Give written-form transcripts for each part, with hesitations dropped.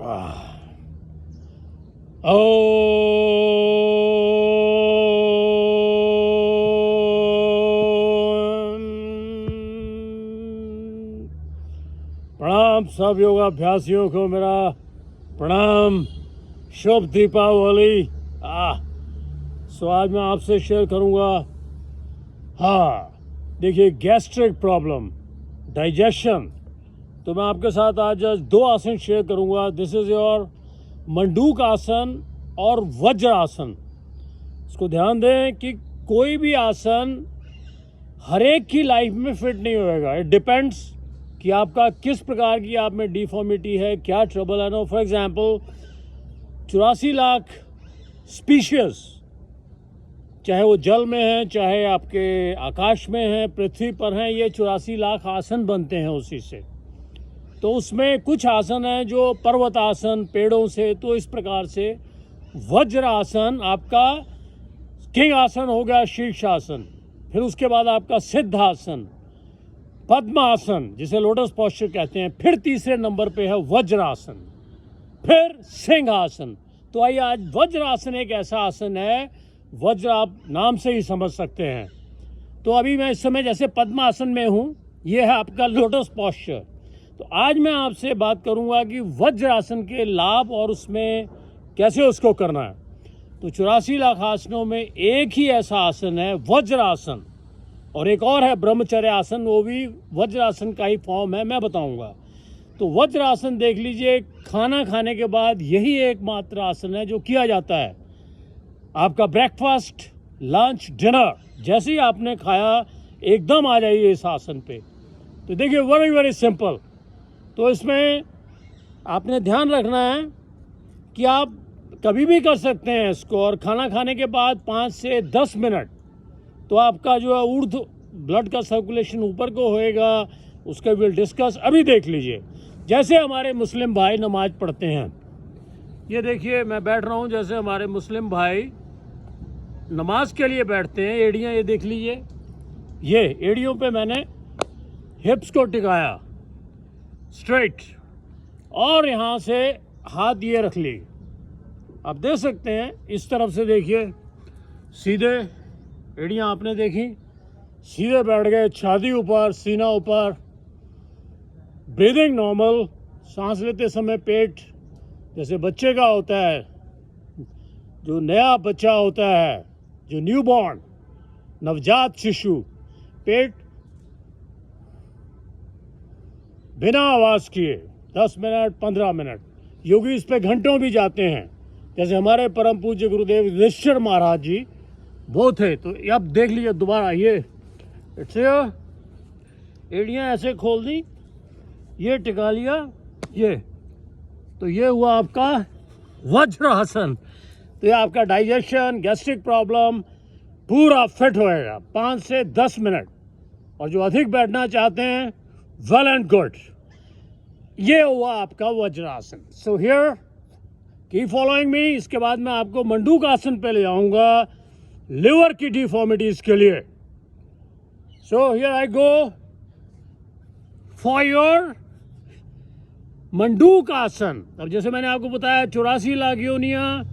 प्रणाम सब योगाभ्यासियों को मेरा प्रणाम। शुभ दीपावली। सो आज मैं आपसे शेयर करूंगा, देखिए, गैस्ट्रिक प्रॉब्लम, डाइजेशन। तो मैं आपके साथ आज 2 आसन शेयर करूंगा। दिस इज़ योर मंडूक आसन और वज्र आसन। इसको ध्यान दें कि कोई भी आसन हर एक की लाइफ में फिट नहीं होएगा। इट डिपेंड्स कि आपका किस प्रकार की आप में डिफॉर्मिटी है, क्या ट्रबल है। No, for example 84 lakh species, चाहे वो जल में है, चाहे आपके आकाश में है, पृथ्वी पर हैं, ये 84 लाख आसन बनते हैं उसी से। तो उसमें कुछ आसन हैं जो पर्वत आसन, पेड़ों से, तो इस प्रकार से वज्र आसन आपका किंग आसन हो गया, शीर्षासन। फिर उसके बाद आपका सिद्धासन, पद्मासन जिसे लोटस पोस्चर कहते हैं। फिर तीसरे नंबर पे है वज्रासन, फिर सिंहासन। तो आइए, आज वज्रासन एक ऐसा आसन है, वज्र आप नाम से ही समझ सकते हैं। तो अभी मैं इस समय जैसे पद्मासन में हूँ, ये है आपका लोटस पोस्चर। तो आज मैं आपसे बात करूँगा कि वज्रासन के लाभ और उसमें कैसे उसको करना है। तो 84 लाख आसनों में एक ही ऐसा आसन है वज्रासन, और एक और है ब्रह्मचर्य आसन, वो भी वज्रासन का ही फॉर्म है, मैं बताऊंगा। तो वज्रासन देख लीजिए, खाना खाने के बाद यही एकमात्र आसन है जो किया जाता है। आपका ब्रेकफास्ट, लंच, डिनर, जैसे ही आपने खाया एकदम आ जाइए इस आसन पे। तो देखिए, वेरी वेरी सिंपल। तो इसमें आपने ध्यान रखना है कि आप कभी भी कर सकते हैं इसको, और खाना खाने के बाद 5 से 10 मिनट तो आपका जो है ऊर्ध ब्लड का सर्कुलेशन ऊपर को होएगा। उसका विल डिस्कस। अभी देख लीजिए, जैसे हमारे मुस्लिम भाई नमाज पढ़ते हैं, ये देखिए मैं बैठ रहा हूँ जैसे हमारे मुस्लिम भाई नमाज के लिए बैठते हैं। एड़ियाँ ये देख लीजिए, ये एड़ियों पे मैंने हिप्स को टिकाया स्ट्रेट, और यहाँ से हाथ ये रख ली। आप देख सकते हैं, इस तरफ से देखिए, सीधे एड़ियाँ आपने देखी, सीधे बैठ गए, छाती ऊपर, सीना ऊपर, ब्रीदिंग नॉर्मल। सांस लेते समय पेट जैसे बच्चे का होता है, जो नया बच्चा होता है, जो न्यूबॉर्न, नवजात शिशु, पेट बिना आवाज़ किए 10 मिनट 15 मिनट। योगी इस पे घंटों भी जाते हैं, जैसे हमारे परम पूज्य गुरुदेव युधिष्ठिर महाराज जी वो थे। तो अब देख लीजिए दोबारा, ये एड़ियाँ ऐसे खोल दी, ये टिका लिया, ये तो ये हुआ आपका वज्रासन। तो ये आपका डाइजेशन, गैस्ट्रिक प्रॉब्लम पूरा फिट होएगा 5 से 10 मिनट। और जो अधिक बैठना चाहते हैं, वेल एंड गुड। ये हुआ आपका vajrasana. So here keep following me. इसके बाद मैं आपको मंडूक आसन पे ले आऊँगा लिवर की डिफॉर्मिटीज के लिए। So here I go for your मंडूक आसन। अब जैसे मैंने आपको बताया 84 लाख योनियाँ,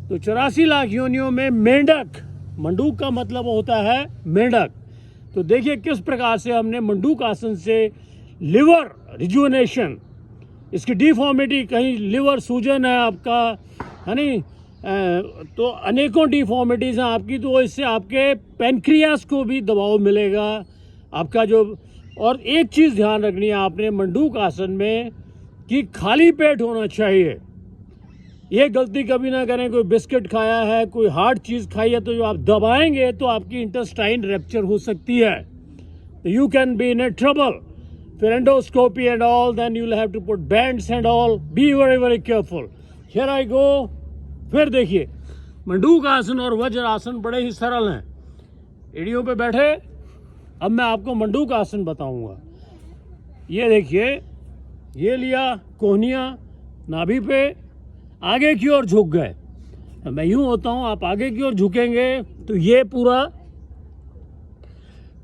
तो 84 लाख योनियों में मेंढक, मंडूक का मतलब होता है मेंढक। तो देखिए किस प्रकार से हमने मंडूक आसन से लिवर रिजुवनेशन, इसकी डिफॉर्मिटी, कहीं लिवर सूजन है आपका, है नहीं, तो अनेकों डिफॉर्मिटीज़ हैं आपकी, तो इससे आपके पेनक्रियास को भी दबाव मिलेगा आपका जो। और एक चीज़ ध्यान रखनी है आपने मंडूक आसन में कि खाली पेट होना चाहिए। ये गलती कभी ना करें, कोई बिस्किट खाया है, कोई हार्ड चीज़ खाई है, तो जो आप दबाएंगे तो आपकी इंटेस्टाइन रैप्चर हो सकती है, तो you can be in a trouble. फिर endoscopy and all, then you will have to put bands and all, be very very careful. Here I go. फिर देखिए, मंडूक आसन और वज्र आसन बड़े ही सरल हैं। एड़ियों पे बैठे, अब मैं आपको मंडूक आसन बताऊंगा। ये देखिए, ये लिया कोहनियाँ नाभि पे, आगे की ओर झुक गए। मैं यूं होता हूं, आप आगे की ओर झुकेंगे तो ये पूरा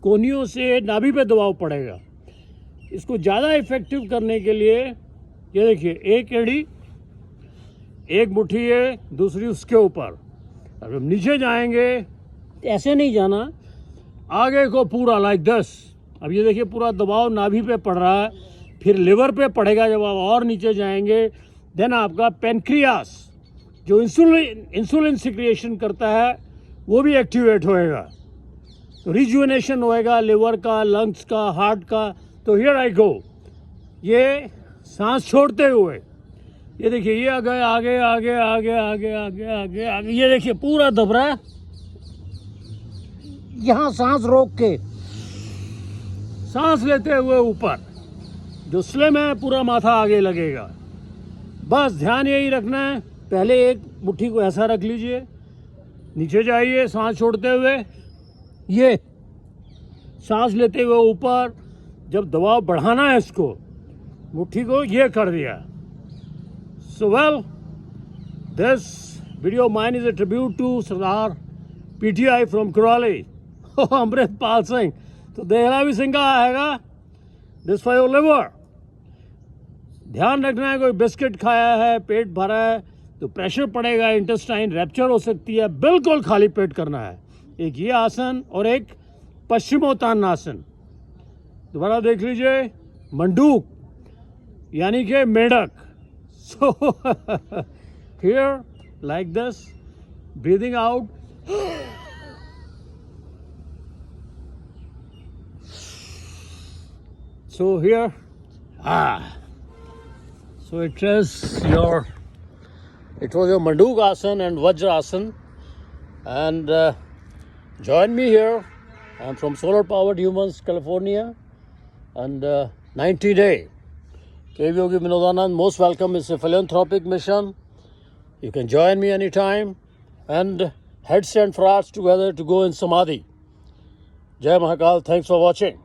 कोहनियों से नाभि पे दबाव पड़ेगा। इसको ज़्यादा इफेक्टिव करने के लिए ये देखिए, एक एड़ी एक मुट्ठी है, दूसरी उसके ऊपर। अब हम नीचे जाएंगे, ऐसे नहीं जाना, आगे को पूरा लाइक दिस। अब ये देखिए पूरा दबाव नाभि पे पड़ रहा है, फिर लिवर पे पड़ेगा जब आप और नीचे जाएंगे। देन आपका पेनक्रियास जो इंसुलिन सिक्रिएशन करता है वो भी एक्टिवेट होएगा, तो रिजुवेनेशन होएगा लिवर का, लंग्स का, हार्ट का। तो हियर आई गो, ये सांस छोड़ते हुए ये देखिए, ये आगे आगे आगे आगे आगे आगे आगे आगे, ये देखिए पूरा दब रहा है। यहाँ सांस रोक के सांस लेते हुए ऊपर, जो स्लिम है पूरा माथा आगे लगेगा। बस ध्यान यही रखना है, पहले एक मुट्ठी को ऐसा रख लीजिए, नीचे जाइए सांस छोड़ते हुए, ये सांस लेते हुए ऊपर। जब दबाव बढ़ाना है इसको, मुट्ठी को ये कर दिया। So well, this video of mine is a tribute to Sardar PTI from Kurali, Amritpal Singh. तो देहरा भी सिंह का आएगा, दिस फॉर योर लिवर। ध्यान रखना है, कोई बिस्किट खाया है, पेट भरा है तो प्रेशर पड़ेगा, इंटेस्टाइन रैप्चर हो सकती है, बिल्कुल खाली पेट करना है। एक ये आसन और एक पश्चिमोत्तानासन। दोबारा देख लीजिए, मंडूक यानी कि मेढक। So here like this, breathing out, so here, so it was your Manduk Asan and Vajrasan, and join me here. I'm from Solar Powered Humans, California, and 90-day. KV Yogi Vinodanand, most welcome. It's a philanthropic mission. You can join me anytime, and heads and frats together to go in Samadhi. Jai Mahakal. Thanks for watching.